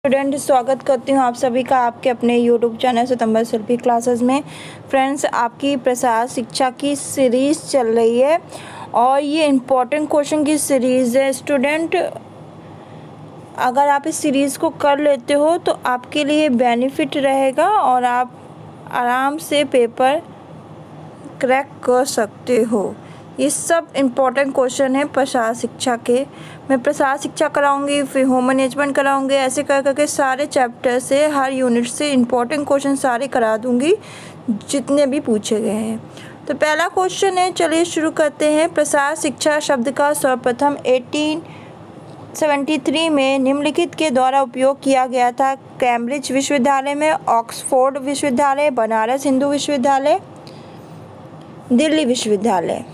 Student, स्वागत करती हूँ आप सभी का आपके अपने यूट्यूब चैनल सितंबर सेल्फी क्लासेस में। फ्रेंड्स, आपकी प्रसार शिक्षा की सीरीज़ चल रही है और ये इम्पोर्टेंट क्वेश्चन की सीरीज़ है। स्टूडेंट, अगर आप इस सीरीज़ को कर लेते हो तो आपके लिए बेनिफिट रहेगा और आप आराम से पेपर क्रैक कर सकते हो। ये सब इम्पोर्टेंट क्वेश्चन है प्रसार शिक्षा के। मैं प्रसार शिक्षा कराऊंगी, फिर होम मैनेजमेंट कराऊंगी, ऐसे कर करके सारे चैप्टर से, हर यूनिट से इम्पोर्टेंट क्वेश्चन सारे करा दूंगी जितने भी पूछे गए हैं। तो पहला क्वेश्चन है, चलिए शुरू करते हैं। प्रसार शिक्षा शब्द का सर्वप्रथम 1873 में निम्नलिखित के द्वारा उपयोग किया गया था। कैम्ब्रिज विश्वविद्यालय में, ऑक्सफोर्ड विश्वविद्यालय, बनारस हिंदू विश्वविद्यालय, दिल्ली विश्वविद्यालय।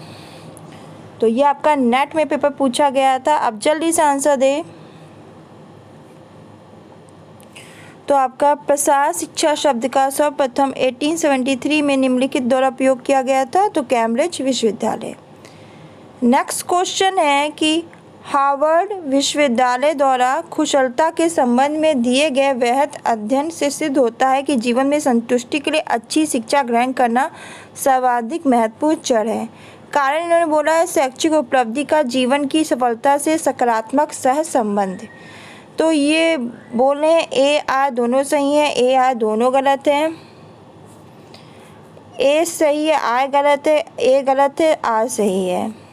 तो ये आपका नेट में पेपर पूछा गया था। अब जल्दी से आंसर दें। तो आपका प्रसार शिक्षा शब्द का सर्वप्रथम 1873 में निम्नलिखित द्वारा उपयोग किया गया था, तो कैम्ब्रिज विश्वविद्यालय। नेक्स्ट क्वेश्चन है कि हार्वर्ड विश्वविद्यालय द्वारा कुशलता के संबंध में दिए गए वृहद अध्ययन से सिद्ध होता है कि जीवन में संतुष्टि के लिए अच्छी शिक्षा ग्रहण करना सर्वाधिक महत्वपूर्ण चरण है। कारण इन्होंने बोला है शैक्षिक उपलब्धि का जीवन की सफलता से सकारात्मक सह संबंध। तो ये बोले हैं ए आर दोनों सही है, ए आर दोनों गलत हैं। ए सही है, आर गलत है, ए गलत है, आर सही है।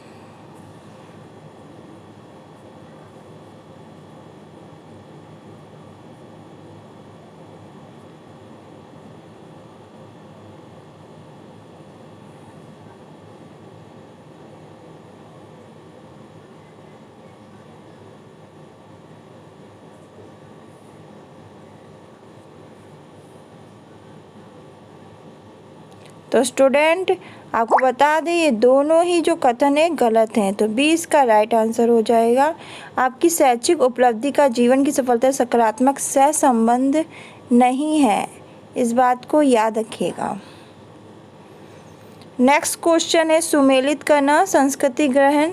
तो स्टूडेंट, आपको बता दें ये दोनों ही जो कथन है गलत हैं, तो 20 का राइट आंसर हो जाएगा। आपकी शैक्षिक उपलब्धि का जीवन की सफलता सकारात्मक सह संबंध नहीं है, इस बात को याद रखिएगा। नेक्स्ट क्वेश्चन है सुमेलित करना, संस्कृति ग्रहण,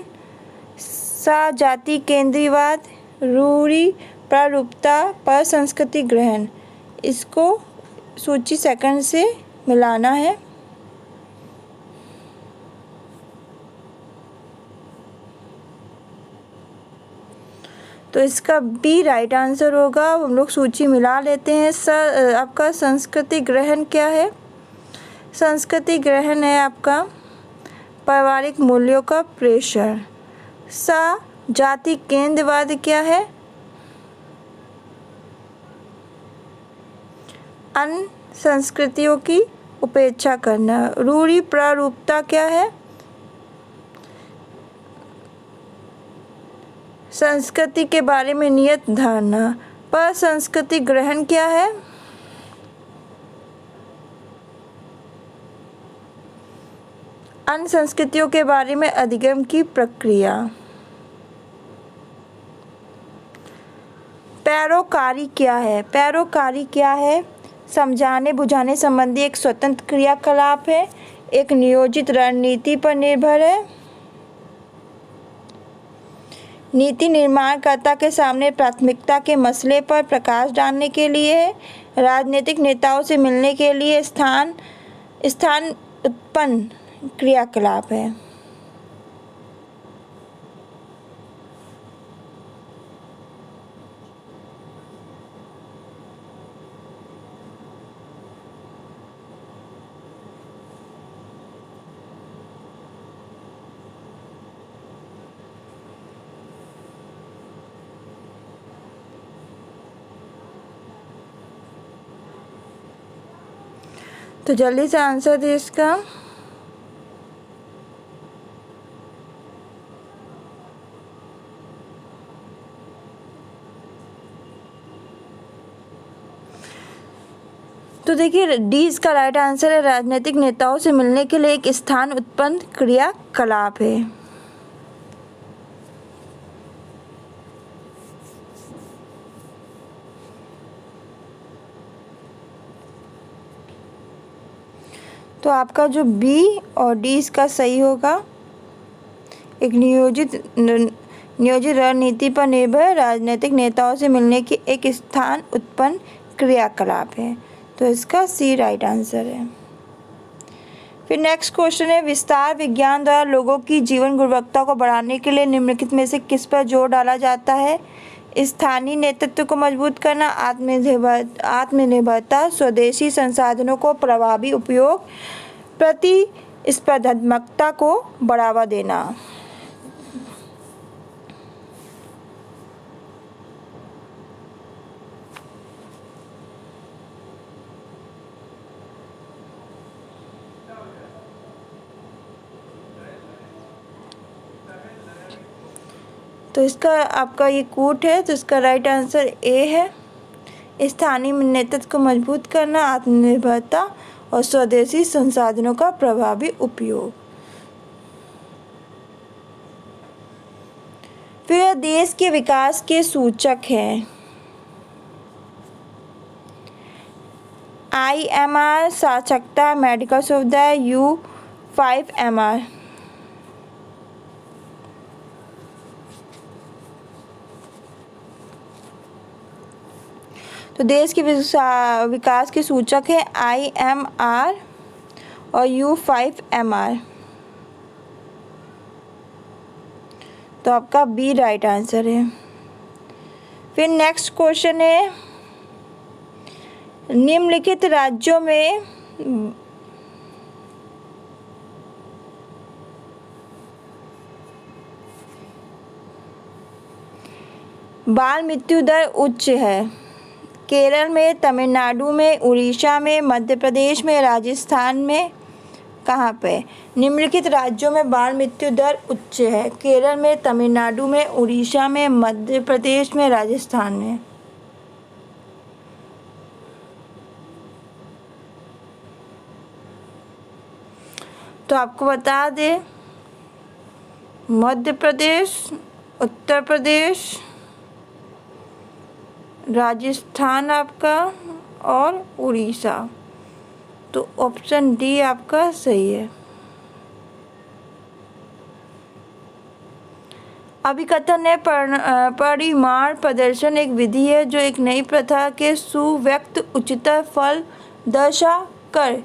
सा जाति केंद्रीवाद, रूढ़ि प्रारूपता पर संस्कृति ग्रहण। इसको सूची सेकंड से मिलाना है। तो इसका बी राइट आंसर होगा। हम लोग सूची मिला लेते हैं। सर, आपका संस्कृति ग्रहण क्या है? संस्कृति ग्रहण है आपका पारिवारिक मूल्यों का प्रेशर। सा जाति केंद्रवाद क्या है? अन्य संस्कृतियों की उपेक्षा करना। रूढ़ि प्रारूपता क्या है? संस्कृति के बारे में नियत धारणा। पर संस्कृति ग्रहण क्या है? अन्य संस्कृतियों के बारे में अधिगम की प्रक्रिया। पैरोकारी क्या है? पैरोकारी क्या है? समझाने बुझाने संबंधी एक स्वतंत्र क्रियाकलाप है, एक नियोजित रणनीति पर निर्भर है, नीति निर्माणकर्ता के सामने प्राथमिकता के मसले पर प्रकाश डालने के लिए है, राजनीतिक नेताओं से मिलने के लिए स्थान उत्पन्न क्रियाकलाप है। तो जल्दी से आंसर दे इसका। तो देखिए डी इसका राइट आंसर है। राजनीतिक नेताओं से मिलने के लिए एक स्थान उत्पन्न क्रियाकलाप है। तो आपका जो बी और डी इसका सही होगा। एक नियोजित रणनीति पर निर्भर राजनीतिक नेताओं से मिलने की एक स्थान उत्पन्न क्रियाकलाप है। तो इसका सी राइट आंसर है। फिर नेक्स्ट क्वेश्चन है, विस्तार विज्ञान द्वारा लोगों की जीवन गुणवत्ता को बढ़ाने के लिए निम्नलिखित में से किस पर जोर डाला जाता है? स्थानीय नेतृत्व को मजबूत करना, आत्मनिर्भरता, स्वदेशी संसाधनों को प्रभावी उपयोग, प्रतिस्पर्धात्मकता को बढ़ावा देना। तो इसका आपका ये कूट है, तो इसका राइट आंसर ए है। स्थानीय नेतृत्व को मजबूत करना, आत्मनिर्भरता और स्वदेशी संसाधनों का प्रभावी उपयोग। फिर देश के विकास के सूचक हैं IMR साक्षरता, मेडिकल सुविधा, U5MR। तो देश के विकास के सूचक है IMR और U5MR। तो आपका बी राइट आंसर है। फिर नेक्स्ट क्वेश्चन है, निम्नलिखित राज्यों में बाल मृत्यु दर उच्च है? केरल में, तमिलनाडु में, उड़ीसा में, मध्य प्रदेश में, राजस्थान में, कहाँ पे? निम्नलिखित राज्यों में बाल मृत्यु दर उच्च है? केरल में, तमिलनाडु में, उड़ीसा में, मध्य प्रदेश में, राजस्थान में। तो आपको बता दें, मध्य प्रदेश, उत्तर प्रदेश, राजस्थान आपका और उड़ीसा। तो ऑप्शन डी आपका सही है। अभिकथन है, परिमाण प्रदर्शन एक विधि है जो एक नई प्रथा के सुव्यक्त उच्चतर फल दर्शा कर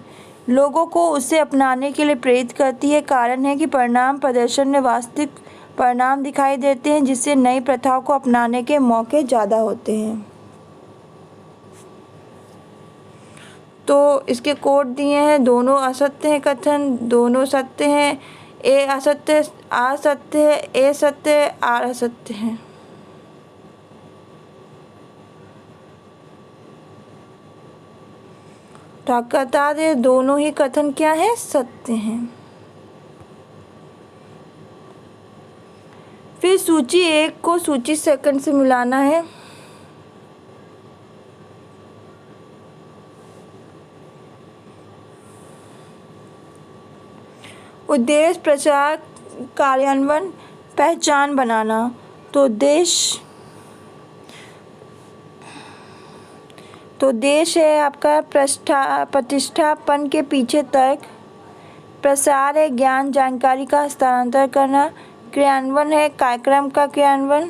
लोगों को उसे अपनाने के लिए प्रेरित करती है। कारण है कि परिणाम प्रदर्शन में वास्तविक परिणाम दिखाई देते हैं, जिससे नई प्रथाओं को अपनाने के मौके ज़्यादा होते हैं। तो इसके कोड दिए हैं, दोनों असत्य हैं कथन, दोनों सत्य हैं। ए असत्य, आर सत्य है, ए सत्य है, आर असत्य है। तो आपको बता दें, दोनों ही कथन क्या है? सत्य हैं। फिर सूची 1 को सूची 2 से मिलाना है। उद्देश्य प्रचार कार्यान्वयन पहचान बनाना। तो उद्देश्य है आपका प्रतिष्ठापन के पीछे तर्क, प्रसार है ज्ञान जानकारी का हस्तांतरण करना, क्रियान्वयन है कार्यक्रम का क्रियान्वयन,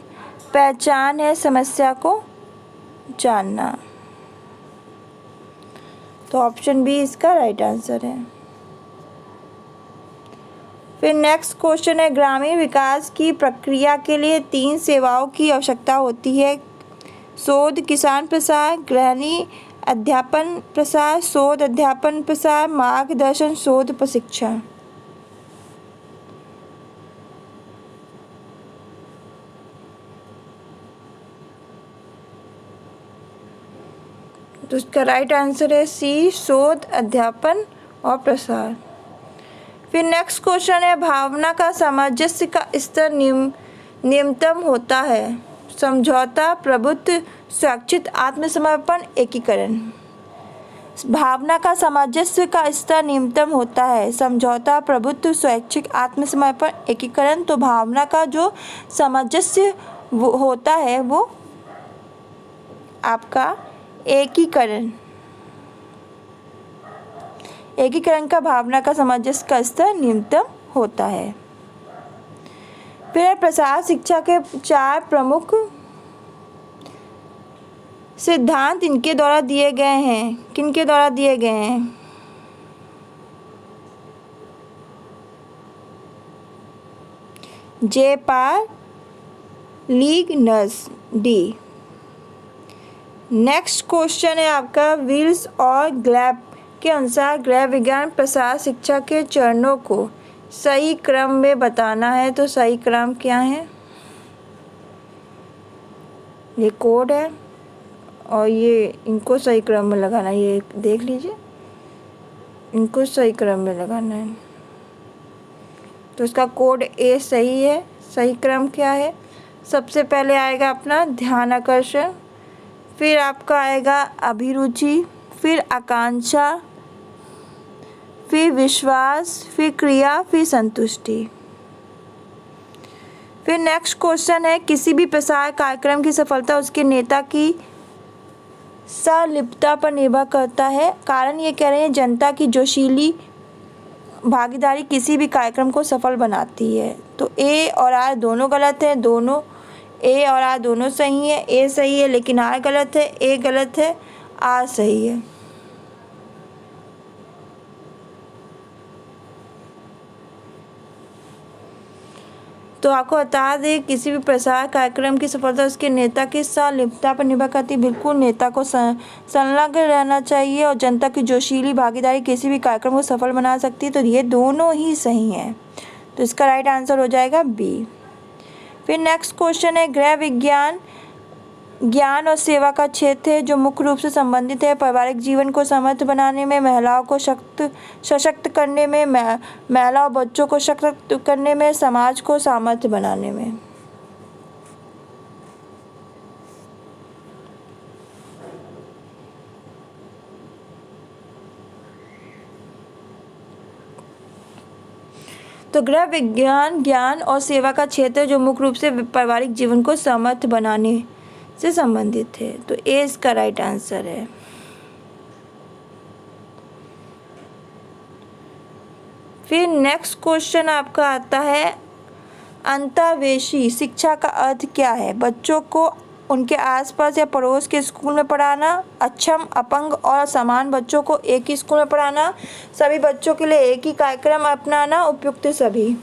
पहचान है समस्या को जानना। तो ऑप्शन बी इसका राइट आंसर है। फिर नेक्स्ट क्वेश्चन है, ग्रामीण विकास की प्रक्रिया के लिए 3 सेवाओं की आवश्यकता होती है? शोध किसान प्रसार, गृहिणी अध्यापन प्रसार, शोध अध्यापन प्रसार, मार्गदर्शन शोध प्रशिक्षण। तो इसका राइट आंसर है सी, शोध अध्यापन और प्रसार। फिर नेक्स्ट क्वेश्चन है, भावना का सामंजस्य का स्तर न्यूनतम होता है? समझौता, प्रभुत्व, स्वैच्छिक आत्मसमर्पण, एकीकरण। भावना का सामंजस्य का स्तर न्यूनतम होता है? समझौता, प्रभुत्व, स्वैच्छिक आत्मसमर्पण, एकीकरण। तो भावना का जो सामंजस्य होता है वो आपका एकीकरण का भावना का सामंजस्य का स्तर न्यूनतम होता है। फिर प्रसार शिक्षा के 4 प्रमुख सिद्धांत इनके द्वारा दिए गए हैं। किनके द्वारा दिए गए हैं? जेपार्लिगनस, डी। नेक्स्ट क्वेश्चन है आपका, विल्स और ग्लैब के अनुसार गृह विज्ञान प्रसार शिक्षा के चरणों को सही क्रम में बताना है। तो सही क्रम क्या है? ये कोड है और ये इनको सही क्रम में लगाना है। ये देख लीजिए, इनको सही क्रम में लगाना है। तो इसका कोड ए सही है। सही क्रम क्या है? सबसे पहले आएगा अपना ध्यान आकर्षण, फिर आपका आएगा अभिरुचि, फिर आकांक्षा, फिर विश्वास, फिर क्रिया, फिर संतुष्टि। फिर नेक्स्ट क्वेश्चन है, किसी भी प्रसार कार्यक्रम की सफलता उसके नेता की संलिप्तता पर निर्भर करता है। कारण ये कह रहे हैं जनता की जोशीली भागीदारी किसी भी कार्यक्रम को सफल बनाती है। तो ए और आर दोनों गलत है। दोनों ए और आर दोनों सही है। ए सही है लेकिन आर गलत है। ए गलत है, आर सही है। तो आपको बता दें, किसी भी प्रसार कार्यक्रम की सफलता उसके नेता की संलिप्तता पर निर्भर करती है। बिल्कुल नेता को संलग्न रहना चाहिए और जनता की जोशीली भागीदारी किसी भी कार्यक्रम को सफल बना सकती है। तो ये दोनों ही सही हैं। तो इसका राइट आंसर हो जाएगा बी। फिर नेक्स्ट क्वेश्चन है, गृह विज्ञान ज्ञान और सेवा का क्षेत्र है जो मुख्य रूप से संबंधित है पारिवारिक जीवन को समृद्ध बनाने में, महिलाओं को सशक्त करने में, महिला और बच्चों को सशक्त करने में, समाज को सामर्थ्य बनाने में। तो गृह विज्ञान ज्ञान और सेवा का क्षेत्र जो मुख्य रूप से पारिवारिक जीवन को समर्थ बनाने से संबंधित है। तो ए इसका राइट आंसर है। फिर नेक्स्ट क्वेश्चन आपका आता है, अंतर्वेशी शिक्षा का अर्थ क्या है? बच्चों को उनके आसपास या पड़ोस के स्कूल में पढ़ाना, अक्षम, अपंग और असमान बच्चों को एक ही स्कूल में पढ़ाना, सभी बच्चों के लिए एक ही कार्यक्रम अपनाना, उपयुक्त सभी।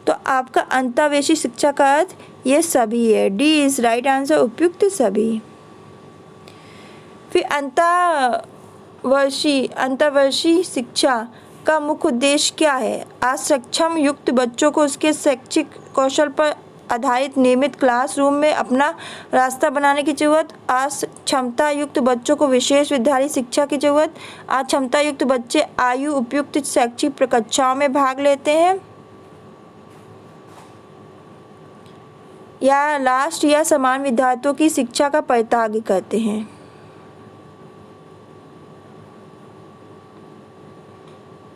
तो आपका अंतर्वेशी शिक्षा का अर्थ ये सभी है। डी इज राइट आंसर, उपयुक्त सभी। फिर अंतर्वर्षीय शिक्षा का मुख्य उद्देश्य क्या है? असक्षम युक्त बच्चों को उसके शैक्षिक कौशल पर आधारित नियमित क्लासरूम में अपना रास्ता बनाने की जरूरत, अक्षमता युक्त बच्चों को विशेष विद्यालय शिक्षा की जरूरत, अक्षमता युक्त बच्चे आयु उपयुक्त शैक्षिक कक्षाओं में भाग लेते हैं, या लास्ट या समान विद्यार्थियों की शिक्षा का परित्याग करते हैं।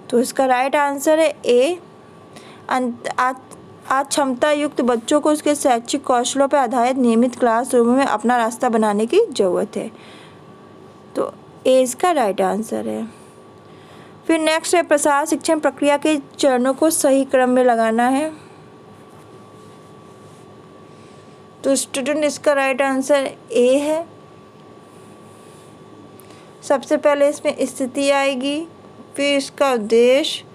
तो इसका राइट आंसर है ए, अक्षमता युक्त बच्चों को उसके शैक्षिक कौशलों पर आधारित नियमित क्लासरूम में अपना रास्ता बनाने की जरूरत है। तो ए इसका राइट आंसर है। फिर नेक्स्ट है, प्रसार शिक्षण प्रक्रिया के चरणों को सही क्रम में लगाना है। तो स्टूडेंट इसका राइट आंसर ए है। सबसे पहले इसमें स्थिति आएगी, फिर इसका उद्देश्य,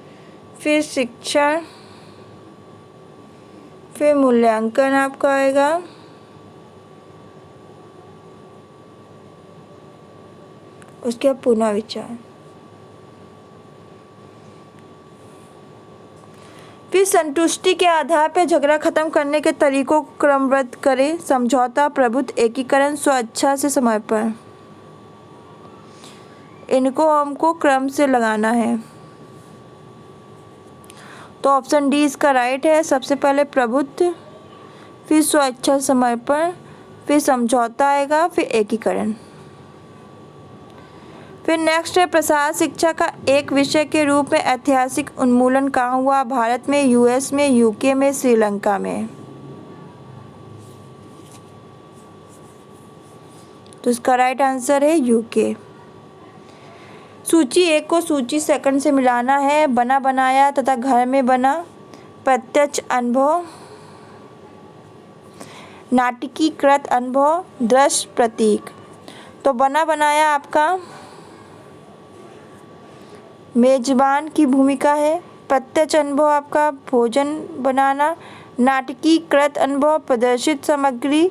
फिर शिक्षण, फिर मूल्यांकन आपका आएगा, उसके बाद पुनः विचार, फिर संतुष्टि के आधार पर झगड़ा खत्म करने के तरीकों को क्रमबद्ध करें, समझौता, प्रभुत्व, एकीकरण, स्वेच्छा से समर्पण। इनको हमको क्रम से लगाना है। तो ऑप्शन डी इसका राइट है। सबसे पहले प्रभुत्व, फिर स्वेच्छा समर्पण, फिर समझौता आएगा, फिर एकीकरण। फिर नेक्स्ट है, प्रसार शिक्षा का एक विषय के रूप में ऐतिहासिक उन्मूलन कहाँ हुआ? भारत में, यूएस में, यूके में, श्रीलंका में। तो इसका राइट आंसर है यूके। सूची एक को सूची सेकंड से मिलाना है। बना बनाया तथा घर में बना, प्रत्यक्ष अनुभव, नाटकीकृत अनुभव, दृश्य प्रतीक। तो बना बनाया आपका मेजबान की भूमिका है, प्रत्यक्ष अनुभव आपका भोजन बनाना, नाटकीकृत अनुभव प्रदर्शित सामग्री,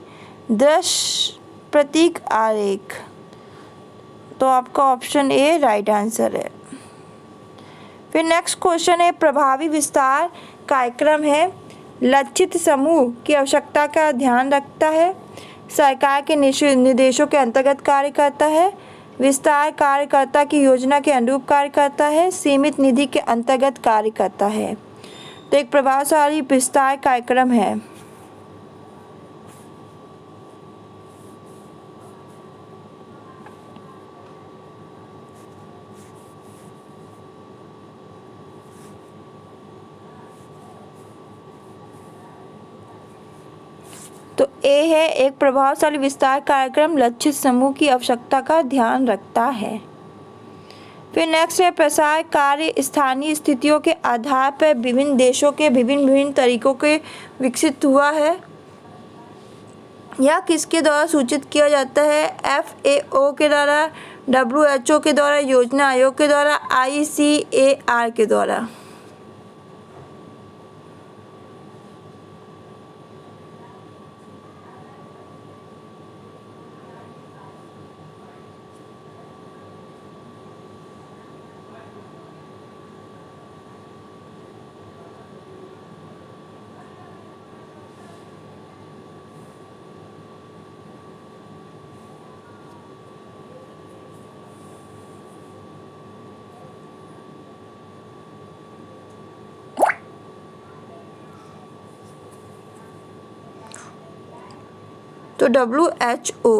दृश्य प्रतीक आरेख। तो आपका ऑप्शन ए राइट आंसर है। फिर नेक्स्ट क्वेश्चन है प्रभावी विस्तार कार्यक्रम है, लक्षित समूह की आवश्यकता का ध्यान रखता है, सरकार के निर्देशों के अंतर्गत कार्य करता है, विस्तार कार्यकर्ता की योजना के अनुरूप कार्य करता है, सीमित निधि के अंतर्गत कार्य करता है। तो एक प्रभावशाली विस्तार कार्यक्रम है। तो ए है एक प्रभावशाली विस्तार कार्यक्रम लक्षित समूह की आवश्यकता का ध्यान रखता है। फिर नेक्स्ट है प्रसार कार्य स्थानीय स्थितियों के आधार पर विभिन्न देशों के विभिन्न तरीकों के विकसित हुआ है। यह किसके द्वारा सूचित किया जाता है? FAO के द्वारा, WHO के द्वारा, योजना आयोग के द्वारा, ICAR के द्वारा। तो WHO।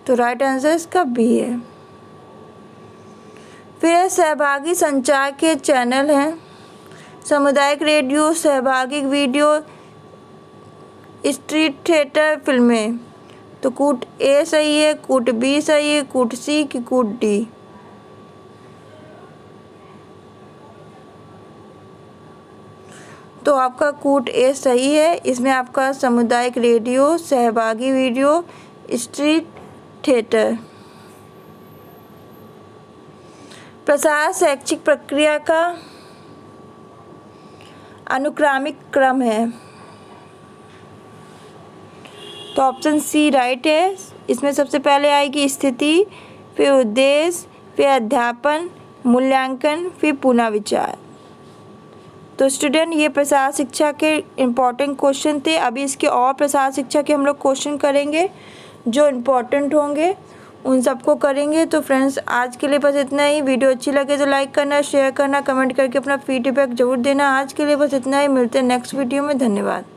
तो राइट आंसर इसका बी है। फिर सहभागी संचार के चैनल हैं, सामुदायिक रेडियो, सहभागी वीडियो, स्ट्रीट थिएटर, फिल्में। तो कूट ए सही है, कूट बी सही है, कूट सी की कूट डी। तो आपका कूट ए सही है। इसमें आपका सामुदायिक रेडियो, सहभागी वीडियो, स्ट्रीट थिएटर। प्रसार शैक्षिक प्रक्रिया का अनुक्रमिक क्रम है। तो ऑप्शन सी राइट है। इसमें सबसे पहले आएगी स्थिति, फिर उद्देश्य, फिर अध्यापन, मूल्यांकन, फिर पुनः विचार। तो स्टूडेंट ये प्रसार शिक्षा के इम्पॉर्टेंट क्वेश्चन थे। अभी इसके और प्रसार शिक्षा के हम लोग क्वेश्चन करेंगे जो इम्पॉर्टेंट होंगे, उन सबको करेंगे। तो फ्रेंड्स आज के लिए बस इतना ही। वीडियो अच्छी लगे तो लाइक करना, शेयर करना, कमेंट करके अपना फीडबैक जरूर देना। आज के लिए बस इतना ही। मिलते हैं नेक्स्ट वीडियो में। धन्यवाद।